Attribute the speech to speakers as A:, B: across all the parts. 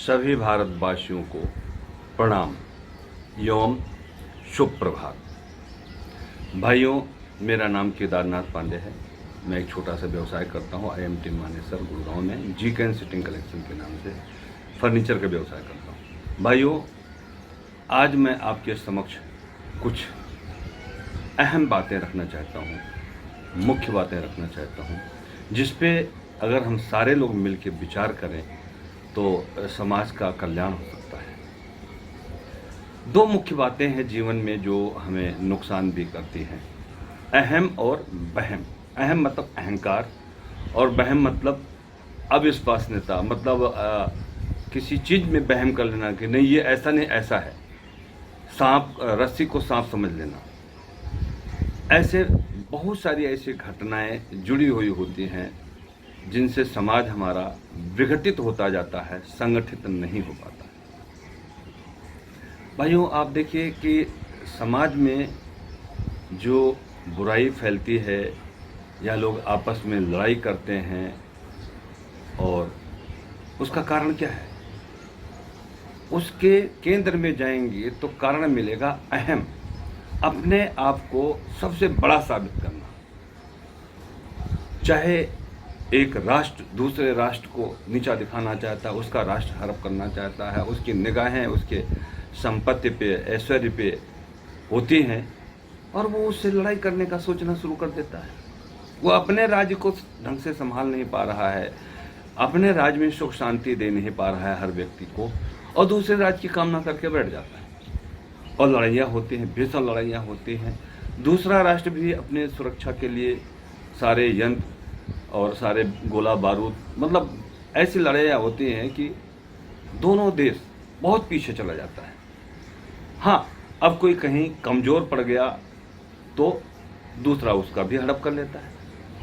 A: सभी भारतवासियों को प्रणाम एवं शुभ प्रभात। भाइयों, मेरा नाम केदारनाथ पांडे है। मैं एक छोटा सा व्यवसाय करता हूँ IMT मानेसर गुड़गांव में GCAN सिटिंग कलेक्शन के नाम से फर्नीचर का व्यवसाय करता हूँ। भाइयों, आज मैं आपके समक्ष कुछ अहम बातें रखना चाहता हूँ, मुख्य बातें रखना चाहता हूँ, जिस पे अगर हम सारे लोग मिलकर विचार करें तो समाज का कल्याण हो सकता है। दो मुख्य बातें हैं जीवन में जो हमें नुकसान भी करती हैं, अहम और बहम। अहम मतलब अहंकार और बहम मतलब अविश्वसनीयता, मतलब किसी चीज़ में बहम कर लेना कि नहीं ये ऐसा नहीं ऐसा है, सांप रस्सी को सांप समझ लेना। ऐसे बहुत सारी ऐसी घटनाएं जुड़ी हुई होती हैं जिनसे समाज हमारा विघटित होता जाता है, संगठित नहीं हो पाता है। भाइयों, आप देखिए कि समाज में जो बुराई फैलती है या लोग आपस में लड़ाई करते हैं, और उसका कारण क्या है? उसके केंद्र में जाएंगे तो कारण मिलेगा अहम, अपने आप को सबसे बड़ा साबित करना। चाहे एक राष्ट्र दूसरे राष्ट्र को नीचा दिखाना चाहता है, उसका राष्ट्र हड़प करना चाहता है, उसकी निगाहें उसके संपत्ति पे, ऐश्वर्य पे होती हैं और वो उससे लड़ाई करने का सोचना शुरू कर देता है। वो अपने राज्य को ढंग से संभाल नहीं पा रहा है, अपने राज्य में सुख शांति दे नहीं पा रहा है हर व्यक्ति को, और दूसरे राज्य की कामना करके बैठ जाता है और लड़ाइयाँ होती हैं, भीषण लड़ाइयाँ होती हैं। दूसरा राष्ट्र भी अपने सुरक्षा के लिए सारे यंत्र और सारे गोला बारूद, मतलब ऐसी लड़ाइयाँ होती हैं कि दोनों देश बहुत पीछे चला जाता है। हाँ, अब कोई कहीं कमज़ोर पड़ गया तो दूसरा उसका भी हड़प कर लेता है,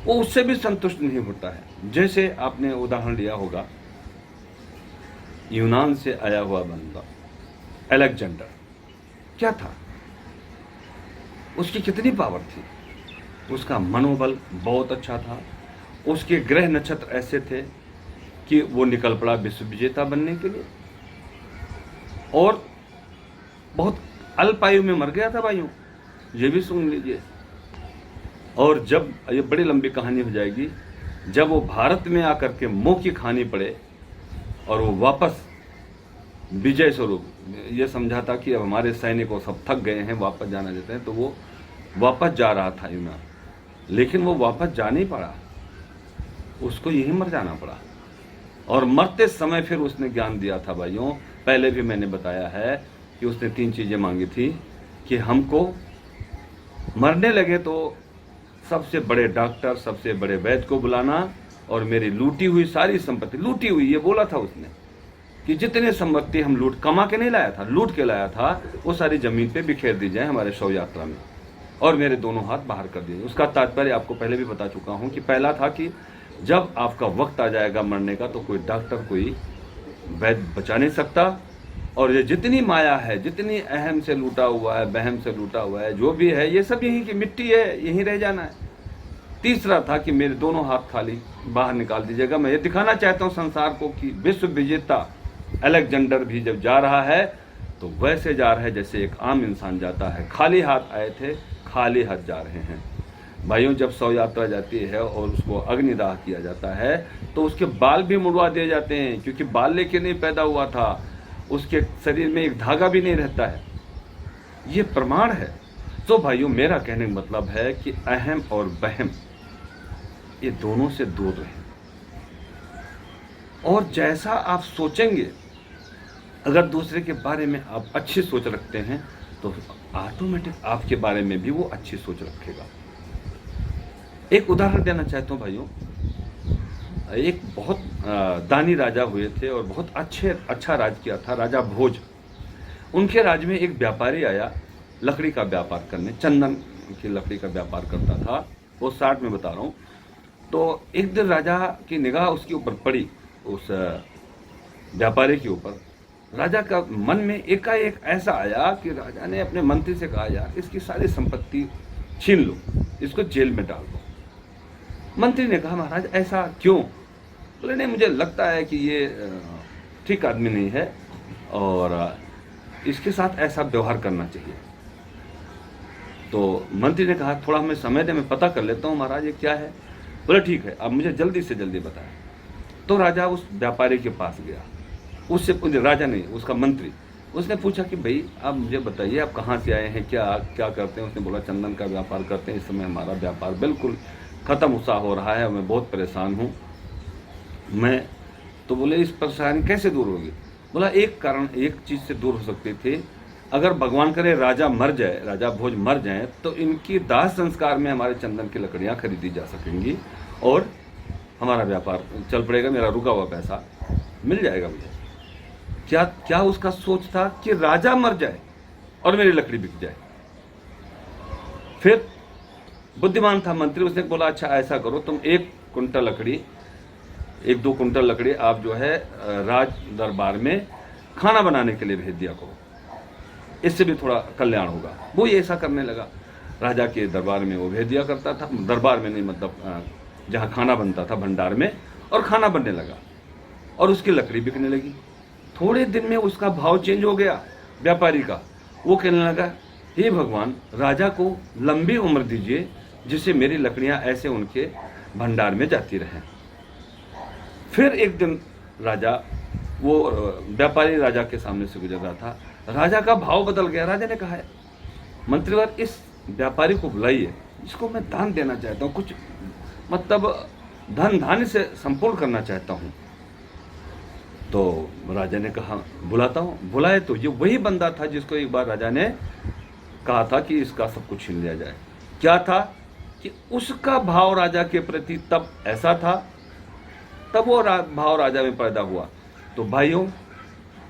A: वो उससे भी संतुष्ट नहीं होता है। जैसे आपने उदाहरण लिया होगा, यूनान से आया हुआ बंदा अलेक्जेंडर, क्या था? उसकी कितनी पावर थी, उसका मनोबल बहुत अच्छा था, उसके ग्रह नक्षत्र ऐसे थे कि वो निकल पड़ा विश्व विजेता बनने के लिए, और बहुत अल्प आयु में मर गया था भाइयों, ये भी सुन लीजिए। और जब ये बड़ी लंबी कहानी हो जाएगी, जब वो भारत में आकर के मुंह की खानी पड़े और वो वापस विजय स्वरूप ये समझा था कि अब हमारे सैनिकों सब थक गए हैं, वापस जाना चाहते हैं, तो वो वापस जा रहा था यूनान, लेकिन वो वापस जा नहीं पड़ा, उसको यहीं मर जाना पड़ा। और मरते समय फिर उसने ज्ञान दिया था भाइयों, पहले भी मैंने बताया है कि उसने 3 चीज़ें मांगी थी कि हमको मरने लगे तो सबसे बड़े डॉक्टर, सबसे बड़े वैद्य को बुलाना, और मेरी लूटी हुई सारी संपत्ति, लूटी हुई ये बोला था उसने कि जितने संपत्ति हम लूट कमा के नहीं लाया था, लूट के लाया था, वो सारी ज़मीन पे बिखेर दी जाए हमारे शव यात्रा में, और मेरे दोनों हाथ बाहर कर दिए। उसका तात्पर्य आपको पहले भी बता चुका हूँ कि पहला था कि जब आपका वक्त आ जाएगा मरने का तो कोई डॉक्टर, कोई वैद्य बचा नहीं सकता, और ये जितनी माया है, जितनी अहम से लूटा हुआ है, बहम से लूटा हुआ है, जो भी है, ये सब यहीं की मिट्टी है, यहीं रह जाना है। तीसरा था कि मेरे दोनों हाथ खाली बाहर निकाल दीजिएगा। मैं ये दिखाना चाहता हूँ संसार को कि विश्व विजेता अलेक्जेंडर भी जब जा रहा है तो वैसे जा रहा है जैसे एक आम इंसान जाता है। खाली हाथ आए थे, खाली हाथ जा रहे हैं। भाइयों, जब शव यात्रा जाती है और उसको अग्निदाह किया जाता है तो उसके बाल भी मुड़वा दिए जाते हैं, क्योंकि बाल लेके नहीं पैदा हुआ था, उसके शरीर में एक धागा भी नहीं रहता है। ये प्रमाण है। तो भाइयों, मेरा कहने का मतलब है कि अहम और बहम ये दोनों से दूर रहें, और जैसा आप सोचेंगे, अगर दूसरे के बारे में आप अच्छी सोच रखते हैं तो ऑटोमेटिक आपके बारे में भी वो अच्छी सोच रखेगा। एक उदाहरण देना चाहता हूँ भाइयों, एक बहुत दानी राजा हुए थे और बहुत अच्छा राज किया था, राजा भोज। उनके राज्य में एक व्यापारी आया लकड़ी का व्यापार करने, चंदन की लकड़ी का व्यापार करता था, वो 60 में बता रहा हूँ। तो एक दिन राजा की निगाह उसके ऊपर पड़ी, उस व्यापारी के ऊपर। राजा का मन में एकाएक ऐसा आया कि राजा ने अपने मंत्री से कहा, यार इसकी सारी संपत्ति छीन लो, इसको जेल में डाल दो। मंत्री ने कहा, महाराज ऐसा क्यों? बोले, नहीं मुझे लगता है कि ये ठीक आदमी नहीं है और इसके साथ ऐसा व्यवहार करना चाहिए। तो मंत्री ने कहा थोड़ा हमें समय दे, मैं पता कर लेता हूँ महाराज ये क्या है। बोले ठीक है, अब मुझे जल्दी से जल्दी बताएं। तो राजा उस व्यापारी के पास गया, उससे राजा नहीं, उसका मंत्री, उसने पूछा कि भाई आप मुझे बताइए आप कहाँ से आए हैं, क्या क्या करते हैं। उसने बोला चंदन का व्यापार करते हैं, इस समय हमारा व्यापार बिल्कुल ख़त्म सा हो रहा है, मैं बहुत परेशान हूँ मैं। तो बोले इस परेशानी कैसे दूर होगी। बोला एक कारण, एक चीज़ से दूर हो सकती थी, अगर भगवान करे राजा मर जाए, राजा भोज मर जाए, तो इनकी दाह संस्कार में हमारे चंदन की लकड़ियाँ खरीदी जा सकेंगी और हमारा व्यापार चल पड़ेगा, मेरा रुका हुआ पैसा मिल जाएगा मुझे। क्या क्या उसका सोच था कि राजा मर जाए और मेरी लकड़ी बिक जाए। फिर बुद्धिमान था मंत्री, उसने बोला अच्छा ऐसा करो, तुम 1-2 कुंटल लकड़ी आप जो है राज दरबार में खाना बनाने के लिए भेज दिया करो, इससे भी थोड़ा कल्याण होगा। वो ये ऐसा करने लगा, राजा के दरबार में वो भेज दिया करता था, दरबार में नहीं मतलब जहाँ खाना बनता था भंडार में, और खाना बनने लगा और उसकी लकड़ी बिकने लगी। थोड़े दिन में उसका भाव चेंज हो गया व्यापारी का। वो कहने लगा हे भगवान राजा को लंबी उम्र दीजिए जिससे मेरी लकड़ियाँ ऐसे उनके भंडार में जाती रहें। फिर एक दिन राजा, वो व्यापारी राजा के सामने से गुजर रहा था, राजा का भाव बदल गया। राजा ने कहा है मंत्रीवर इस व्यापारी को बुलाइए, इसको मैं दान देना चाहता हूँ, कुछ मतलब धन धान्य से संपूर्ण करना चाहता हूँ। तो राजा ने कहा बुलाता हूँ। बुलाए तो ये वही बंदा था जिसको एक बार राजा ने कहा था कि इसका सब कुछ छीन लिया जाए। क्या था कि उसका भाव राजा के प्रति तब ऐसा था, तब वो भाव राजा में पैदा हुआ। तो भाइयों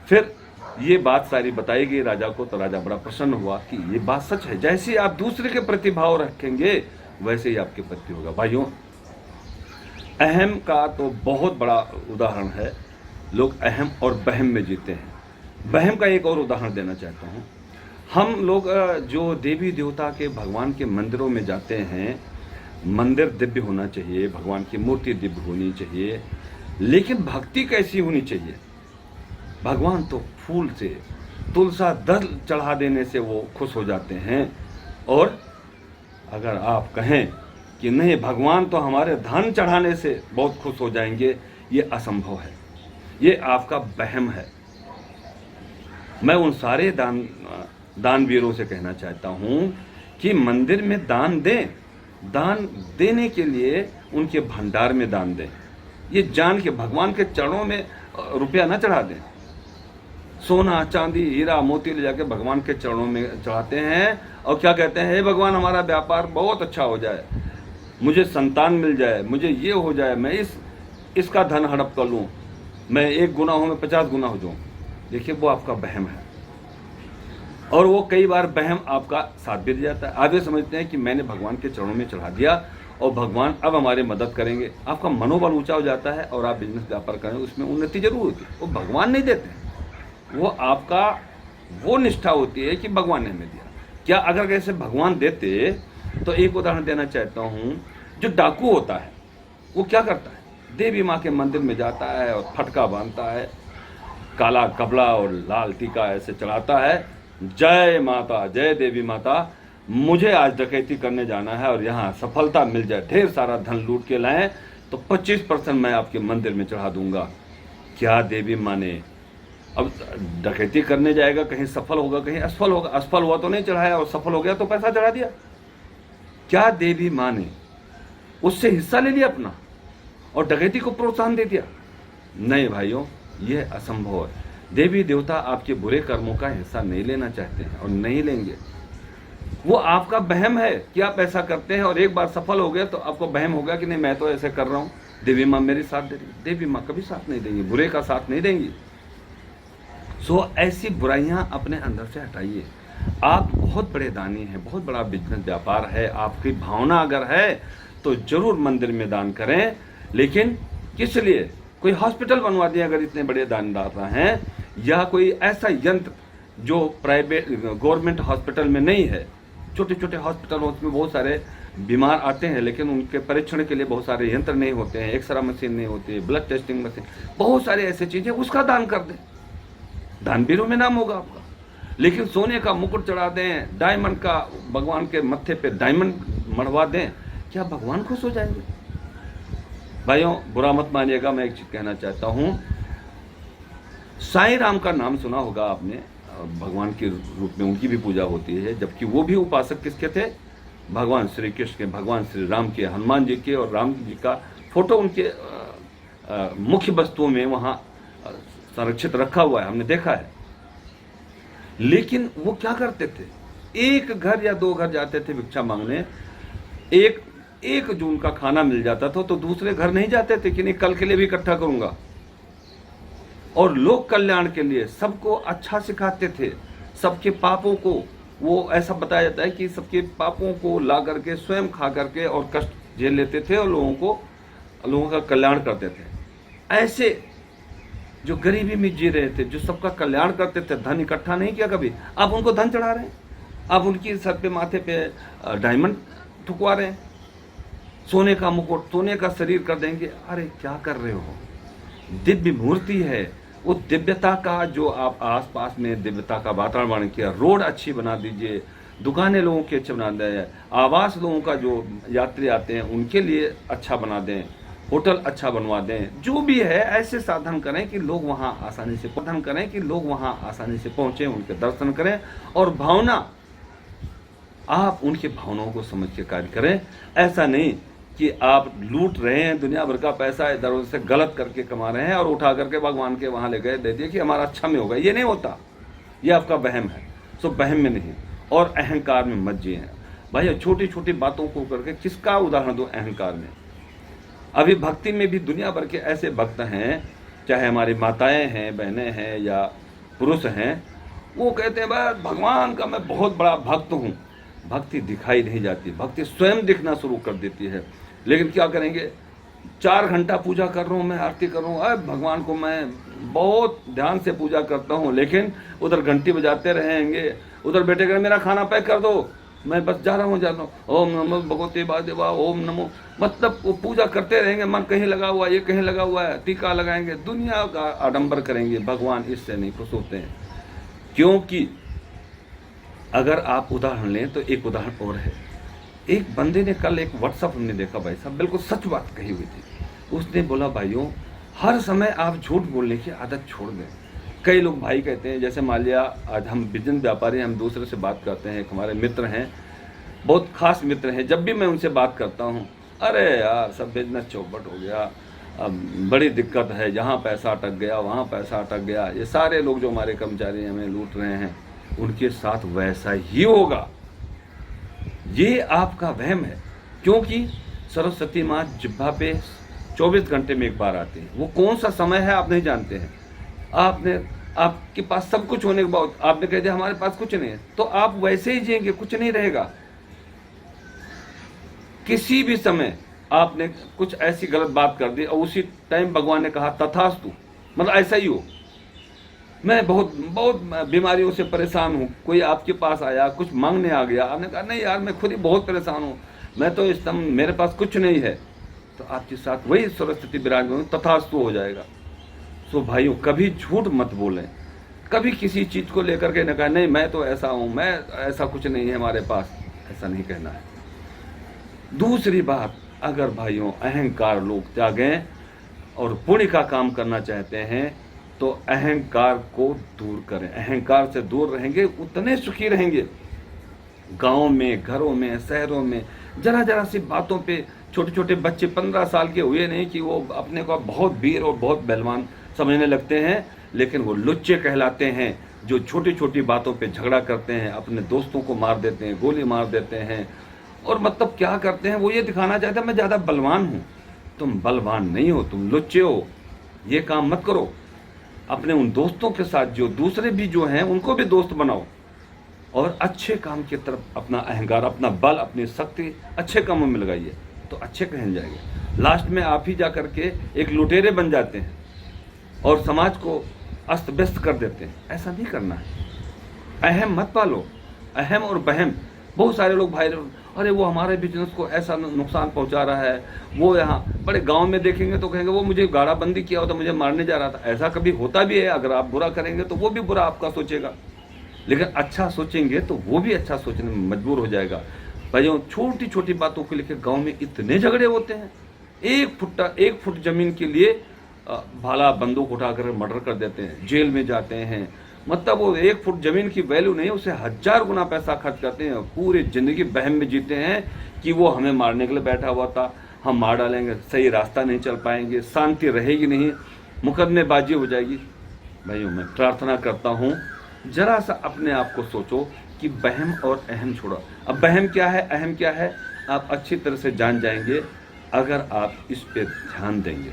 A: फिर ये बात सारी बताई गई राजा को, तो राजा बड़ा प्रसन्न हुआ कि ये बात सच है, जैसे आप दूसरे के प्रति भाव रखेंगे वैसे ही आपके प्रति होगा। भाइयों अहम का तो बहुत बड़ा उदाहरण है, लोग अहम और बहम में जीते हैं। बहम का एक और उदाहरण देना चाहता हूँ। हम लोग जो देवी देवता के भगवान के मंदिरों में जाते हैं, मंदिर दिव्य होना चाहिए, भगवान की मूर्ति दिव्य होनी चाहिए, लेकिन भक्ति कैसी होनी चाहिए। भगवान तो फूल से तुलसा दल चढ़ा देने से वो खुश हो जाते हैं, और अगर आप कहें कि नहीं भगवान तो हमारे धन चढ़ाने से बहुत खुश हो जाएंगे, ये असंभव है, ये आपका वहम है। मैं उन सारे दानवीरों से कहना चाहता हूँ कि मंदिर में दान दें, दान देने के लिए उनके भंडार में दान दें। ये जान के भगवान के चरणों में रुपया ना चढ़ा दें। सोना चांदी हीरा मोती ले जाके भगवान के चरणों में चढ़ाते हैं और क्या कहते हैं, हे भगवान हमारा व्यापार बहुत अच्छा हो जाए, मुझे संतान मिल जाए, मुझे ये हो जाए, मैं इसका धन हड़प कर लूँ, मैं 1 गुना हूँ मैं 50 गुना हो जाऊँ। देखिए वो आपका वहम है, और वो कई बार वहम आपका साथ भी दे जाता है। आप ये समझते हैं कि मैंने भगवान के चरणों में चढ़ा दिया और भगवान अब हमारी मदद करेंगे। आपका मनोबल ऊंचा हो जाता है और आप बिजनेस व्यापार करें, उसमें उन्नति जरूर होती है। वो भगवान नहीं देते हैं, वो आपका वो निष्ठा होती है कि भगवान ने हमें दिया। क्या अगर कैसे भगवान देते, तो एक उदाहरण देना चाहता हूँ। जो डाकू होता है वो क्या करता है, देवी माँ के मंदिर में जाता है और फटका बांधता है, काला कपड़ा और लाल टीका ऐसे चढ़ाता है, जय माता जय देवी माता, मुझे आज डकैती करने जाना है और यहाँ सफलता मिल जाए, ढेर सारा धन लूट के लाएं तो 25% मैं आपके मंदिर में चढ़ा दूंगा। क्या देवी माँ ने, अब डकैती करने जाएगा, कहीं सफल होगा कहीं असफल होगा, असफल हुआ तो नहीं चढ़ाया और सफल हो गया तो पैसा चढ़ा दिया। क्या देवी माँ ने उससे हिस्सा ले लिया अपना और डकैती को प्रोत्साहन दे दिया? नहीं भाइयों, यह असंभव है। देवी देवता आपके बुरे कर्मों का हिस्सा नहीं लेना चाहते हैं और नहीं लेंगे। वो आपका वहम है कि आप ऐसा करते हैं और एक बार सफल हो गए तो आपको वहम होगा कि नहीं मैं तो ऐसे कर रहा हूँ, देवी माँ मेरी साथ दे रही। देवी माँ कभी साथ नहीं देंगी, बुरे का साथ नहीं देंगी। सो ऐसी बुराइयां अपने अंदर से हटाइए। आप बहुत बड़े दानी हैं, बहुत बड़ा बिजनेस व्यापार है, आपकी भावना अगर है तो जरूर मंदिर में दान करें, लेकिन किस लिए? कोई हॉस्पिटल बनवा दिए अगर इतने बड़े दानदाता हैं, या कोई ऐसा यंत्र जो प्राइवेट गवर्नमेंट हॉस्पिटल में नहीं है, छोटे छोटे हॉस्पिटल उसमें बहुत सारे बीमार आते हैं, लेकिन उनके परीक्षण के लिए बहुत सारे यंत्र नहीं होते हैं, एक्सरे मशीन नहीं होती है, ब्लड टेस्टिंग मशीन, बहुत सारे ऐसे चीज़ें, उसका दान कर दें, दानवीरों में नाम होगा आपका। लेकिन सोने का मुकुट चढ़ा दें, डायमंड का भगवान के मत्थे पे डायमंड मढ़वा दें, क्या भगवान खुश हो जाएंगे? भाइयों बुरा मत मानिएगा, मैं एक चीज़ कहना चाहता हूँ, साईं राम का नाम सुना होगा आपने, भगवान के रूप में उनकी भी पूजा होती है, जबकि वो भी उपासक किसके थे? भगवान श्री कृष्ण के, भगवान श्री राम के, हनुमान जी के, और राम जी का फोटो उनके मुख्य वस्तुओं में वहाँ संरक्षित रखा हुआ है, हमने देखा है। लेकिन वो क्या करते थे? एक घर या दो घर जाते थे भिक्षा मांगने, एक जो उनका खाना मिल जाता था तो दूसरे घर नहीं जाते थे कि नहीं कल के लिए भी इकट्ठा करूंगा। और लोक कल्याण के लिए सबको अच्छा सिखाते थे, सबके पापों को, वो ऐसा बताया जाता है कि सबके पापों को ला करके स्वयं खा करके और कष्ट झेल लेते थे और लोगों का कल्याण करते थे। ऐसे जो गरीबी में जी रहे थे, जो सबका कल्याण करते थे, धन इकट्ठा नहीं किया कभी, आप उनको धन चढ़ा रहे हैं, आप उनकी सर पे माथे पे डायमंड ठुकवा रहे हैं, सोने का मुकुट, सोने का शरीर कर देंगे। अरे क्या कर रहे हो? दिव्य मूर्ति है, वो दिव्यता का जो आप आसपास में दिव्यता का वातावरण किया, रोड अच्छी बना दीजिए, दुकानें लोगों की अच्छी बना दें, आवास लोगों का जो यात्री आते हैं उनके लिए अच्छा बना दें, होटल अच्छा बनवा दें, जो भी है ऐसे साधन करें कि लोग वहाँ आसानी से पहुँचें, उनके दर्शन करें, और भावना, आप उनकी भावनाओं को समझ के कार्य करें। ऐसा नहीं कि आप लूट रहे हैं, दुनिया भर का पैसा इधर उधर से गलत करके कमा रहे हैं और उठा करके भगवान के वहाँ ले गए, दे दिए कि हमारा अच्छा में होगा। ये नहीं होता, ये आपका वहम है। सो वहम में नहीं, और अहंकार में मत जिए। भाई छोटी छोटी बातों को करके किसका उदाहरण दो अहंकार में? अभी भक्ति में भी दुनिया भर के ऐसे भक्त हैं, चाहे हमारी माताएं हैं, बहनें हैं या पुरुष हैं, वो कहते हैं भाई भगवान का मैं बहुत बड़ा भक्त हूँ। भक्ति दिखाई नहीं जाती, भक्ति स्वयं दिखना शुरू कर देती है। लेकिन क्या करेंगे? 4 घंटा पूजा कर रहा हूँ, मैं आरती कर रहा हूँ, अरे भगवान को मैं बहुत ध्यान से पूजा करता हूँ, लेकिन उधर घंटी बजाते रहेंगे, उधर बैठे कर मेरा खाना पैक कर दो, मैं बस जा रहा हूँ, ओम नमो भगवते वासुदेवाय, ओम नमो, मतलब वो पूजा करते रहेंगे, मन कहीं लगा हुआ है, ये कहीं लगा हुआ है, टीका लगाएंगे, दुनिया का आडंबर करेंगे। भगवान इससे नहीं खुश होते हैं। क्योंकि अगर आप उदाहरण लें तो एक उदाहरण और है। एक बंदे ने कल एक व्हाट्सअप हमने देखा भाई साहब, बिल्कुल सच बात कही हुई थी। उसने बोला भाइयों हर समय आप झूठ बोलने की आदत छोड़ दें। कई लोग भाई कहते हैं, जैसे मान लिया आज हम बिजनेस व्यापारी, हम दूसरे से बात करते हैं, हमारे मित्र हैं, बहुत खास मित्र हैं, जब भी मैं उनसे बात करता हूँ, अरे यार सब बिजनेस चौपट हो गया, अब बड़ी दिक्कत है, जहाँ पैसा अटक गया वहाँ पैसा अटक गया, ये सारे लोग जो हमारे कर्मचारी हमें लूट रहे हैं उनके साथ वैसा ही होगा। ये आपका वहम है। क्योंकि सरस्वती माँ जिह्वा पे 24 घंटे में एक बार आती है। वो कौन सा समय है आप नहीं जानते हैं। आपके पास सब कुछ होने के बाद आपने कह दिया हमारे पास कुछ नहीं है, तो आप वैसे ही जिएंगे, कुछ नहीं रहेगा। किसी भी समय आपने कुछ ऐसी गलत बात कर दी और उसी टाइम भगवान ने कहा तथास्तु, मतलब ऐसा ही हो। मैं बहुत बीमारियों से परेशान हूँ, कोई आपके पास आया कुछ मांगने आ गया, आपने कहा नहीं यार मैं खुद ही बहुत परेशान हूँ, मैं तो इस समय मेरे पास कुछ नहीं है, तो आपके साथ वही सरस्वती विराजमान तथास्तु हो जाएगा। सो भाइयों कभी झूठ मत बोलें, कभी किसी चीज़ को लेकर के न कहा नहीं मैं तो ऐसा हूँ, मैं ऐसा कुछ नहीं है हमारे पास, ऐसा नहीं कहना है। दूसरी बात, अगर भाइयों अहंकार लोग त्यागें और पुण्य का काम करना चाहते हैं तो अहंकार को दूर करें। अहंकार से दूर रहेंगे उतने सुखी रहेंगे। गाँव में, घरों में, शहरों में जरा जरा सी बातों पे छोटे छोटे बच्चे 15 साल के हुए नहीं कि वो अपने को बहुत वीर और बहुत बलवान समझने लगते हैं, लेकिन वो लुच्चे कहलाते हैं जो छोटी छोटी बातों पे झगड़ा करते हैं, अपने दोस्तों को मार देते हैं, गोली मार देते हैं, और मतलब क्या करते हैं, वो ये दिखाना चाहते हैं मैं ज़्यादा बलवान हूँ। तुम बलवान नहीं हो, तुम लुच्चे हो। ये काम मत करो। अपने उन दोस्तों के साथ जो दूसरे भी जो हैं उनको भी दोस्त बनाओ और अच्छे काम की तरफ अपना अहंकार, अपना बल, अपनी शक्ति अच्छे कामों में लगाइए तो अच्छे कहन जाएंगे। लास्ट में आप ही जा करके एक लुटेरे बन जाते हैं और समाज को अस्त व्यस्त कर देते हैं। ऐसा नहीं करना है। अहम मत पालो। अहम और बहम बहुत सारे लोग भाई, अरे वो हमारे बिजनेस को ऐसा नुकसान पहुंचा रहा है, वो यहाँ बड़े गांव में देखेंगे तो कहेंगे वो मुझे गाड़ाबंदी किया होता, मुझे मारने जा रहा था। ऐसा कभी होता भी है। अगर आप बुरा करेंगे तो वो भी बुरा आपका सोचेगा, लेकिन अच्छा सोचेंगे तो वो भी अच्छा सोचने में मजबूर हो जाएगा। भाइयों, छोटी छोटी बातों को लेकर गांव में इतने झगड़े होते हैं। 1 फुट जमीन के लिए भाला बंदूक उठाकर मर्डर कर देते हैं, जेल में जाते हैं। मतलब वो 1 फुट जमीन की वैल्यू नहीं, उसे 1000 गुना पैसा खर्च करते हैं। पूरी जिंदगी बहम में जीते हैं कि वो हमें मारने के लिए बैठा हुआ था, हम मार डालेंगे, सही रास्ता नहीं चल पाएंगे, शांति रहेगी नहीं, मुकदमेबाजी हो जाएगी। भाइयों, मैं प्रार्थना करता हूँ जरा सा अपने आप को सोचो कि बहम और अहम छोड़ो। अब बहम क्या है, अहम क्या है, आप अच्छी तरह से जान जाएंगे अगर आप इस पे ध्यान देंगे।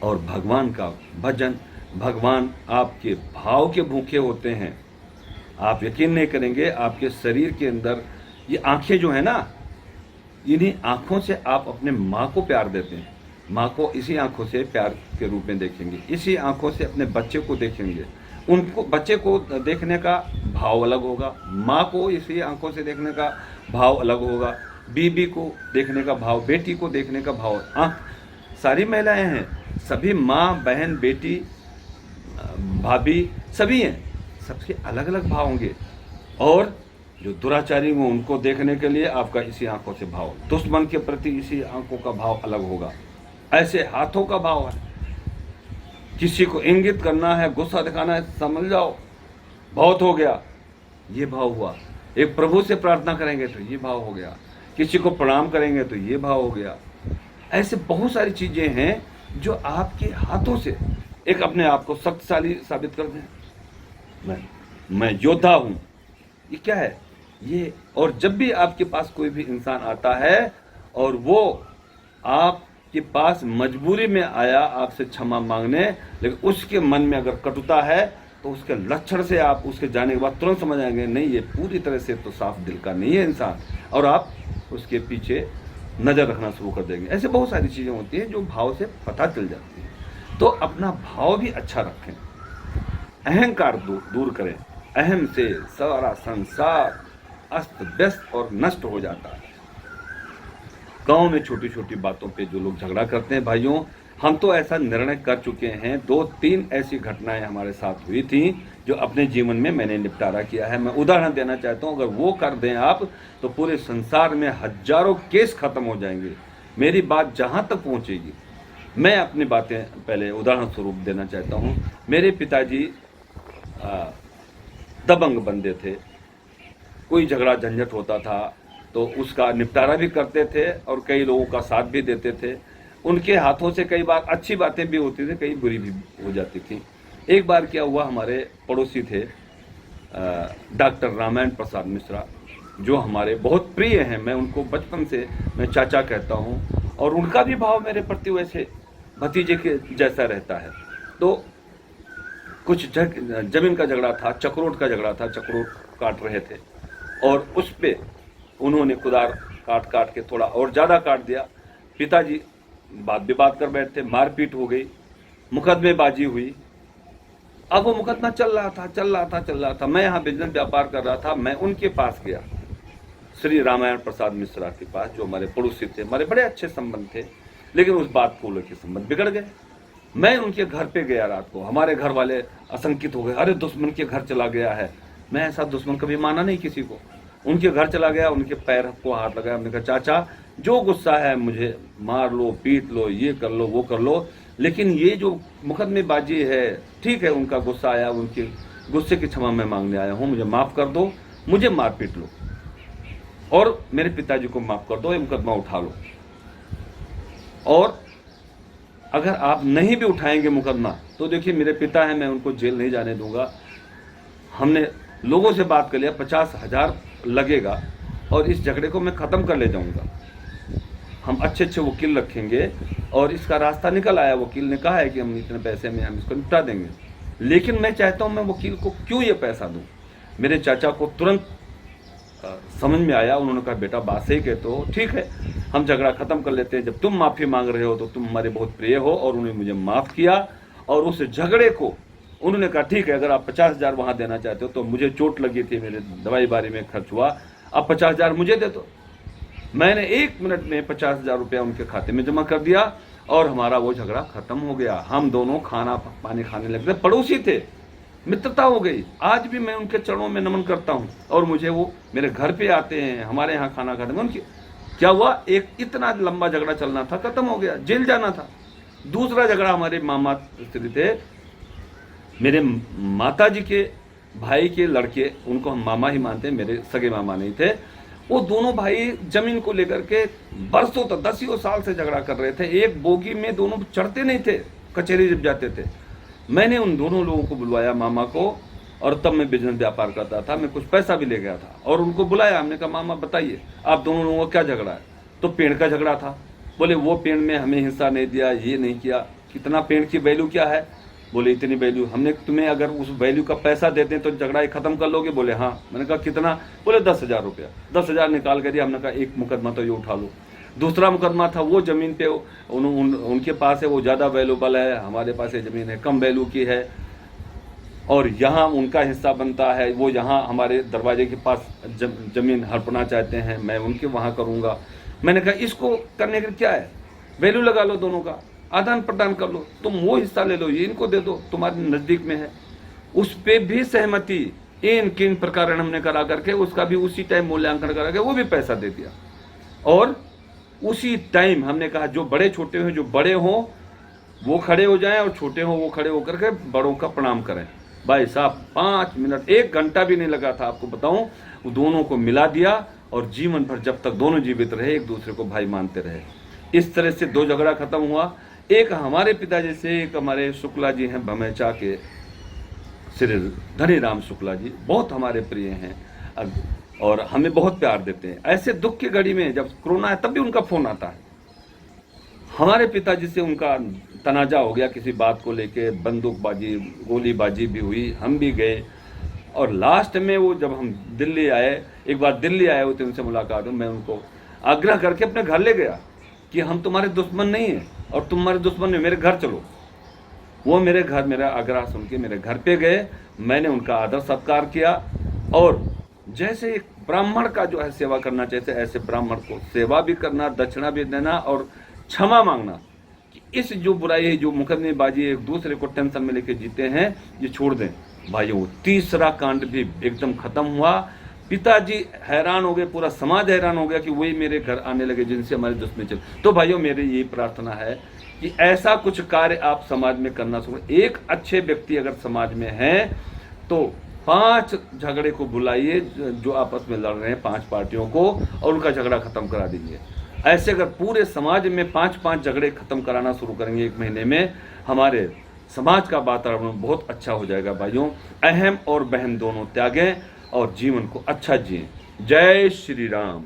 A: और भगवान का भजन, भगवान आपके भाव के भूखे होते हैं। आप यकीन नहीं करेंगे, आपके शरीर के अंदर ये आंखें जो है ना, इन्हीं आंखों से आप अपने माँ को प्यार देते हैं। माँ को इसी आंखों से प्यार के रूप में देखेंगे, इसी आंखों से अपने बच्चे को देखेंगे। उनको बच्चे को देखने का भाव अलग होगा, माँ को इसी आंखों से देखने का भाव अलग होगा, बीबी को देखने का भाव, बेटी को देखने का भाव। आँख सारी महिलाएं हैं, सभी माँ, बहन, बेटी, भाभी सभी हैं, सबके अलग अलग भाव होंगे। और जो दुराचारी हो उनको देखने के लिए आपका इसी आंखों से भाव, दुश्मन के प्रति इसी आंखों का भाव अलग होगा। ऐसे हाथों का भाव है, किसी को इंगित करना है, गुस्सा दिखाना है, समझ जाओ बहुत हो गया, ये भाव हुआ। एक प्रभु से प्रार्थना करेंगे तो ये भाव हो गया, किसी को प्रणाम करेंगे तो ये भाव हो गया। ऐसे बहुत सारी चीजें हैं जो आपके हाथों से एक अपने आप को शक्तिशाली साबित कर दें। मैं योद्धा हूं, ये क्या है ये। और जब भी आपके पास कोई भी इंसान आता है और वो आपके पास मजबूरी में आया आपसे क्षमा मांगने, लेकिन उसके मन में अगर कटुता है तो उसके लक्षण से आप उसके जाने के बाद तुरंत समझ आएंगे नहीं, ये पूरी तरह से तो साफ दिल का नहीं है इंसान, और आप उसके पीछे नजर रखना शुरू कर देंगे। ऐसे बहुत सारी चीजें होती हैं जो भाव से पता चल जाती है। तो अपना भाव भी अच्छा रखें, अहंकार दूर करें। अहम से सारा संसार अस्त व्यस्त और नष्ट हो जाता है। गांव में छोटी छोटी बातों पे जो लोग झगड़ा करते हैं, भाइयों हम तो ऐसा निर्णय कर चुके हैं। 2-3 ऐसी घटनाएं हमारे साथ हुई थी जो अपने जीवन में मैंने निपटारा किया है। मैं उदाहरण देना चाहता हूं, अगर वो कर दें आप तो पूरे संसार में हजारों केस खत्म हो जाएंगे। मेरी बात जहां तक पहुंचेगी, मैं अपनी बातें पहले उदाहरण स्वरूप देना चाहता हूं। मेरे पिताजी दबंग बंदे थे, कोई झगड़ा झंझट होता था तो उसका निपटारा भी करते थे और कई लोगों का साथ भी देते थे। उनके हाथों से कई बार अच्छी बातें भी होती थी, कई बुरी भी हो जाती थी। एक बार क्या हुआ, हमारे पड़ोसी थे डॉक्टर रामायण प्रसाद मिश्रा, जो हमारे बहुत प्रिय हैं। मैं उनको बचपन से मैं चाचा कहता हूँ, और उनका भी भाव मेरे प्रति वैसे भतीजे के जैसा रहता है। तो कुछ जमीन का झगड़ा था, चक्रोट का झगड़ा था, चक्रोट काट रहे थे और उस पे उन्होंने कुदार काट के थोड़ा और ज़्यादा काट दिया। पिताजी बात विवाद कर बैठे, मारपीट हो गई, मुकदमेबाजी हुई। अब वो मुकदमा चल रहा था। मैं यहाँ बिजनेस व्यापार कर रहा था। मैं उनके पास गया, श्री रामायण प्रसाद मिश्रा के पास, जो हमारे पड़ोसी थे, हमारे बड़े अच्छे संबंध थे, लेकिन उस बात को लेकर संबंध बिगड़ गए। मैं उनके घर पे गया रात को, हमारे घर वाले आशंकित हो गए, अरे दुश्मन के घर चला गया है। मैं ऐसा दुश्मन कभी माना नहीं किसी को। उनके घर चला गया, उनके पैर को हाथ लगाया, हमने कहा चाचा जो गुस्सा है मुझे मार लो, पीट लो, ये कर लो, वो कर लो, लेकिन ये जो मुकदमेबाजी है, ठीक है उनका गुस्सा आया, उनके गुस्से की क्षमा मैं मांगने आया हूँ, मुझे माफ़ कर दो, मुझे मार पीट लो और मेरे पिताजी को माफ़ कर दो, ये मुकदमा उठा लो। और अगर आप नहीं भी उठाएंगे मुकदमा तो देखिए मेरे पिता हैं, मैं उनको जेल नहीं जाने दूंगा। हमने लोगों से बात कर लिया, 50,000 लगेगा और इस झगड़े को मैं ख़त्म कर ले जाऊंगा। हम अच्छे वकील रखेंगे और इसका रास्ता निकल आया। वकील ने कहा है कि हम इतने पैसे में हम इसको निपटा देंगे, लेकिन मैं चाहता हूं मैं वकील को क्यों ये पैसा दूं। मेरे चाचा को तुरंत समझ में आया, उन्होंने कहा बेटा बात सही कहते हो, ठीक है हम झगड़ा ख़त्म कर लेते हैं, जब तुम माफ़ी मांग रहे हो तो तुम हमारे बहुत प्रिय हो। और उन्होंने मुझे माफ़ किया और उस झगड़े को उन्होंने कहा ठीक है, अगर आप 50,000 वहाँ देना चाहते हो तो मुझे चोट लगी थी, मेरे दवाई बारी में खर्च हुआ, आप 50,000 मुझे दे दो। मैंने 1 मिनट में 50,000 रुपया उनके खाते में जमा कर दिया और हमारा वो झगड़ा खत्म हो गया। हम दोनों खाना पानी खाने लग गए, पड़ोसी थे, मित्रता हो गई। आज भी मैं उनके चरणों में नमन करता हूँ और मुझे वो मेरे घर पे आते हैं, हमारे यहाँ खाना खाते हैं। उनकी क्या हुआ, एक इतना लंबा झगड़ा चलना था, खत्म हो गया, जेल जाना था। दूसरा झगड़ा हमारे मामा स्त्री थे, मेरे माता जी के भाई के लड़के, उनको हम मामा ही मानते हैं, मेरे सगे मामा नहीं थे। वो दोनों भाई जमीन को लेकर के बरसों तक 10 साल से झगड़ा कर रहे थे। एक बोगी में दोनों चढ़ते नहीं थे, कचहरी जब जाते थे। मैंने उन दोनों लोगों को बुलवाया, मामा को, और तब मैं बिजनेस व्यापार करता था, मैं कुछ पैसा भी ले गया था और उनको बुलाया। हमने कहा मामा बताइए आप दोनों लोगों का क्या झगड़ा है। तो पेड़ का झगड़ा था। बोले वो पेड़ में हमें हिस्सा नहीं दिया, ये नहीं किया। कितना पेड़ की वैल्यू क्या है? बोले इतनी वैल्यू। हमने तुम्हें अगर उस वैल्यू का पैसा देते हैं तो झगड़ा ही खत्म कर लोगे? बोले हाँ। मैंने कहा कितना? बोले 10,000 रुपया। 10,000 निकाल कर दिया। हमने कहा एक मुकदमा तो ये उठा लो। दूसरा मुकदमा था, वो जमीन पे उनके पास है, वो ज़्यादा वैल्यूबल है, हमारे पास ये ज़मीन है कम वैल्यू की है और यहाँ उनका हिस्सा बनता है। वो यहाँ हमारे दरवाजे के पास ज़मीन हड़पना चाहते हैं, मैं उनके वहाँ करूँगा। मैंने कहा इसको करने के क्या है, वैल्यू लगा लो, दोनों का आदान प्रदान कर लो, तुम वो हिस्सा ले लो, ये इनको दे दो, तुम्हारे नज़दीक में है। उस पर भी सहमति इन किन प्रकार हमने करा करके उसका भी उसी टाइम मूल्यांकन करा के वो भी पैसा दे दिया। और उसी टाइम हमने कहा जो बड़े छोटे हों, जो बड़े हों वो खड़े हो जाएं और छोटे हों वो खड़े होकर के बड़ों का प्रणाम करें। भाई साहब 5 मिनट, 1 घंटा भी नहीं लगा था आपको बताऊं, वो दोनों को मिला दिया और जीवन भर जब तक दोनों जीवित रहे एक दूसरे को भाई मानते रहे। इस तरह से 2 झगड़ा खत्म हुआ। एक हमारे पिताजी से, एक हमारे शुक्ला जी हैं भमेचा के, श्री धनीराम शुक्ला जी, बहुत हमारे प्रिय हैं और हमें बहुत प्यार देते हैं। ऐसे दुख की घड़ी में जब कोरोना है तब भी उनका फोन आता है। हमारे पिताजी से उनका तनाजा हो गया किसी बात को लेके, बंदूकबाजी गोलीबाजी भी हुई, हम भी गए और लास्ट में वो जब हम दिल्ली आए, एक बार दिल्ली आए होते उनसे मुलाकात हुई, मैं उनको आग्रह करके अपने घर ले गया कि हम तुम्हारे दुश्मन नहीं हैं और तुम्हारे दुश्मन नहीं, मेरे घर चलो। वो मेरे घर, मेरा आग्रह सुन के मेरे घर पे गए, मैंने उनका आदर सत्कार किया और जैसे एक ब्राह्मण का जो है सेवा करना चाहिए ऐसे ब्राह्मण को सेवा भी करना, दक्षिणा भी देना और क्षमा मांगना कि इस जो बुराई है, जो मुकदमेबाजी एक दूसरे को टेंशन में लेके जीते हैं, ये छोड़ दें। भाइयों तीसरा कांड भी एकदम खत्म हुआ। पिताजी हैरान हो गए, पूरा समाज हैरान हो गया कि वही मेरे घर आने लगे जिनसे हमारे दुश्मनी चल। तो भाइयों मेरी यही प्रार्थना है कि ऐसा कुछ कार्य आप समाज में करना शुरू। एक अच्छे व्यक्ति अगर समाज में है तो 5 झगड़े को बुलाइए जो आपस में लड़ रहे हैं, 5 पार्टियों को, और उनका झगड़ा खत्म करा दीजिए। ऐसे अगर पूरे समाज में 5-5 झगड़े खत्म कराना शुरू करेंगे 1 महीने में, हमारे समाज का वातावरण बहुत अच्छा हो जाएगा। भाइयों अहम और बहन दोनों त्यागें और जीवन को अच्छा जिएं। जय श्री राम।